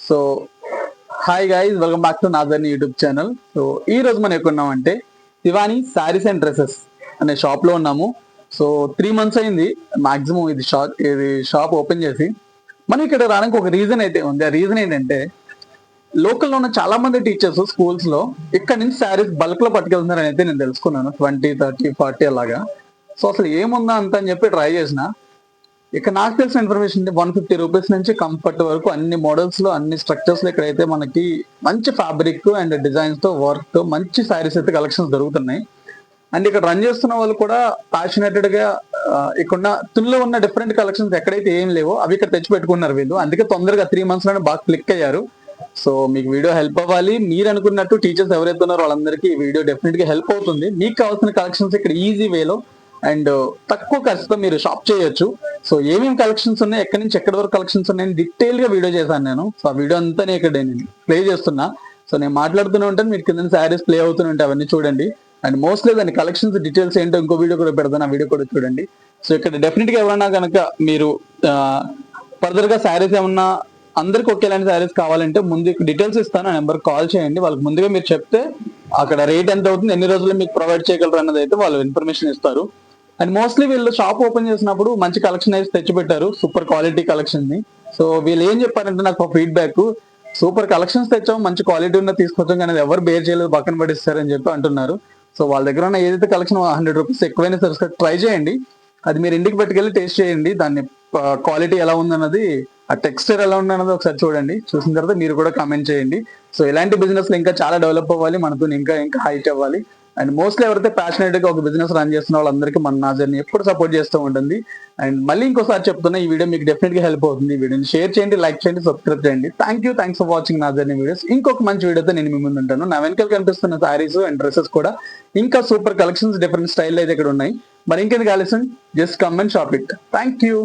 So hi guys, welcome back to నాజర్ని YouTube channel. So ఈ రోజు మనం ఎక్కడ ఉన్నామంటే శివాని శారీస్ అండ్ డ్రెస్సెస్ అనే షాప్ లో ఉన్నాము. సో 3 months అయింది మాక్సిమం ఇది షాప్ ఓపెన్ చేసి. మనం ఇక్కడ రావడానికి ఒక రీజన్ అయితే ఉంది. ఆ రీజన్ ఏంటంటే లోకల్లో ఉన్న చాలా మంది టీచర్స్ స్కూల్స్ లో ఇక్కడ నుంచి శారీస్ బల్క్ లో పట్టుకెళ్తున్నారని అయితే నేను తెలుసుకున్నాను. 20, 30, 40 అలాగా. సో అసలు ఏముందా అంత అని చెప్పి ట్రై చేసిన. ఇక నాకు తెలిసిన ఇన్ఫర్మేషన్ 150 రూపీస్ నుంచి కంఫర్ట్ వరకు అన్ని మోడల్స్ లో అన్ని స్ట్రక్చర్స్ లో ఇక్కడైతే మనకి మంచి ఫ్యాబ్రిక్ అండ్ డిజైన్స్ తో వర్క్ తో మంచి శారీస్ అయితే కలెక్షన్స్ దొరుకుతున్నాయి. అండ్ ఇక్కడ రన్ చేస్తున్న వాళ్ళు కూడా ప్యాషనేటెడ్ గా ఇక్కడ తుల్లో ఉన్న డిఫరెంట్ కలెక్షన్స్ ఎక్కడైతే ఏం లేవో అవి ఇక్కడ తెచ్చి పెట్టుకున్నారు వీళ్ళు. అందుకే తొందరగా 3 months లోనే బాగా క్లిక్ అయ్యారు. సో మీకు వీడియో హెల్ప్ అవ్వాలి, మీరు అనుకున్నట్టు టీచర్స్ ఎవరైతే ఉన్నారో వాళ్ళందరికీ ఈ వీడియో డెఫినెట్ గా హెల్ప్ అవుతుంది. మీకు కావాల్సిన కలెక్షన్స్ ఇక్కడ ఈజీ వేలో అండ్ తక్కువ ఖర్చుతో మీరు షాప్ చేయొచ్చు. సో ఏమేమి కలెక్షన్స్ ఉన్నాయి, ఎక్కడి నుంచి ఎక్కడి వరకు కలెక్షన్స్ ఉన్నాయని డీటెయిల్ గా వీడియో చేశాను నేను. సో ఆ వీడియో అంతా ఇక్కడ నేను ప్లే చేస్తున్నా. సో నేను మాట్లాడుతూనే ఉంటాను, మీరు కింద శారీస్ ప్లే అవుతూనే ఉంటాయి, అవన్నీ చూడండి. అండ్ మోస్ట్లీ దాని కలెక్షన్స్ డీటెయిల్స్ ఏంటో ఇంకో వీడియో కూడా పెడతాను, ఆ వీడియో కూడా చూడండి. సో ఇక్కడ డెఫినెట్ గా ఎవరైనా కనుక మీరు ఫర్దర్ గా శారీస్ ఏమన్నా అందరికి ఒకేలాంటి శారీస్ కావాలంటే ముందు డీటెయిల్స్ ఇస్తాను, ఆ నెంబర్ కాల్ చేయండి. వాళ్ళకి ముందుగా మీరు చెప్తే అక్కడ రేట్ ఎంత అవుతుంది, ఎన్ని రోజుల్లో మీకు ప్రొవైడ్ చేయగలరు అన్నది అయితే వాళ్ళు ఇన్ఫర్మేషన్ ఇస్తారు. అండ్ మోస్ట్లీ వీళ్ళు షాప్ ఓపెన్ చేసినప్పుడు మంచి కలెక్షన్ అయితే తెచ్చిపెట్టారు, సూపర్ క్వాలిటీ కలెక్షన్ ని. సో వీళ్ళు ఏం చెప్పారంటే నాకు ఫీడ్బ్యాక్, సూపర్ కలెక్షన్స్ తెచ్చాం, మంచి క్వాలిటీ ఉన్న తీసుకొచ్చాం, కానీ ఎవరు బేర్ చేయలేదు, పక్కన పడిస్తారని చెప్పి అంటున్నారు. సో వాళ్ళ దగ్గర ఉన్న ఏదైతే కలెక్షన్ 100 రూపీస్ ఎక్కువైనా సరే ట్రై చేయండి. అది మీరు ఇంటికి పట్టుకెళ్ళి టేస్ట్ చేయండి, దాన్ని క్వాలిటీ ఎలా ఉందన్నది, ఆ టెక్స్చర్ ఎలా ఉందన్నది ఒకసారి చూడండి. చూసిన తర్వాత మీరు కూడా కామెంట్ చేయండి. సో ఇలాంటి బిజినెస్ లో ఇంకా చాలా డెవలప్ అవ్వాలి, మనతో ఇంకా ఇంకా హైట్ అవ్వాలి. అండ్ మోస్ట్లీ ఎవరైతే ప్యాషనేట్ గా ఒక బిజినెస్ రన్ చేస్తున్న వాళ్ళందరికీ మన నాజర్ని ఎప్పుడు సపోర్ట్ చేస్తూ ఉంటుంది. అండ్ మళ్ళీ ఇంకోసారి చెప్తున్నా, ఈ వీడియో మీకు డెఫినెట్ గా హెల్ప్ అవుతుంది. ఈ వీడియోని షేర్ చేయండి, లైక్ చేయండి, సబ్స్క్రైబ్ చేయండి. థ్యాంక్స్ ఫర్ వాచింగ్ నాజర్ని వీడియోస్. ఇంకొక మంచి వీడియోతో నేను మీ ముందు ఉంటాను. నా వెనకాల కనిపిస్తున్న సారీస్ అండ్ డ్రెస్సెస్ కూడా ఇంకా సూపర్ కలెక్షన్స్ డిఫరెంట్ స్టైల్ అయితే ఇక్కడ ఉన్నాయి. మరి ఇంకేందుకు ఆలస్యం, just come and shop it. Thank you.